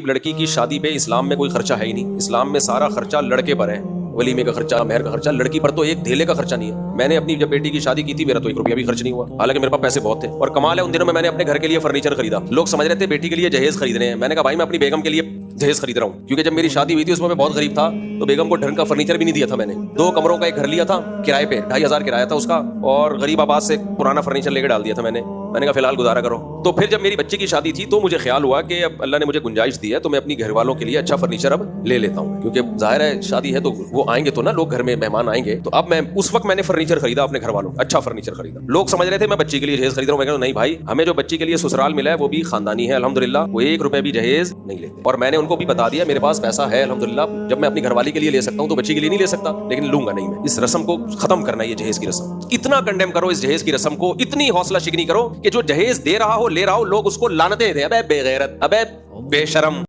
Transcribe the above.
لڑکی کی شادی پہ اسلام میں کوئی خرچہ ہے ہی نہیں. اسلام میں سارا خرچہ لڑکے پر ہے. ولیمے کا خرچہ, مہر کا خرچہ, لڑکی پر تو ایک دھیلے کا خرچہ نہیں ہے. میں نے اپنی جب بیٹی کی شادی کی تھی میرا تو 1 روپیہ بھی خرچ نہیں ہوا, حالانکہ میرے پاس پیسے بہت تھے. اور کمال ہے ان دنوں میں نے اپنے گھر کے لیے فرنیچر خریدا. لوگ سمجھ رہے تھے بیٹی کے لیے جہیز خرید رہے ہیں. میں نے کہا بھائی میں اپنی بیگم کے لیے جہیز خرید رہا ہوں, کیونکہ جب میری شادی ہوئی تھی اس میں بہت غریب تھا, تو بیگم کو ڈھنگ کا فرنیچر بھی نہیں دیا تھا. میں نے 2 کمروں کا ایک گھر لیا تھا کرائے پہ, 2500 کرایہ تھا اس کا, اور غریب آباد سے پرانا فرنیچر لے کے ڈال دیا تھا. میں نے کہا فی الحال گزارا کرو. تو پھر جب میری بچی کی شادی تھی تو مجھے خیال ہوا کہ اب اللہ نے مجھے گنجائش دی ہے تو میں اپنی گھر والوں کے لیے اچھا فرنیچر اب لے لیتا ہوں, کیونکہ ظاہر ہے شادی ہے تو وہ آئیں گے تو نا, لوگ گھر میں مہمان آئیں گے. تو اب میں اس وقت میں نے فرنیچر خریدا اپنے گھر والوں, اچھا فرنیچر خریدا. لوگ سمجھ رہے تھے میں بچی کے لیے جہیز خرید رہا ہوں. میں کہا نہیں بھائی, ہمیں جو بچی کے لیے سسرال ملا ہے وہ بھی خاندانی ہے الحمدللہ, وہ 1 روپے بھی جہیز نہیں لیتے. اور میں نے ان کو بھی بتا دیا میرے پاس پیسہ ہے الحمدللہ, جب میں اپنی گھر والی کے لیے لے سکتا ہوں تو بچی کے لیے نہیں لے سکتا, لیکن لوں گا نہیں میں. اس رسم کو ختم کرنا ہے, یہ جہیز کی رسم. اتنا کنڈیم کرو اس جہیز کی رسم کو, اتنی حوصلہ شکنی کرو کہ جو جہیز دے رہا ہو لے رہا ہو لوگ اس کو لعنتیں دیں, ابے بے غیرت, ابے بے شرم.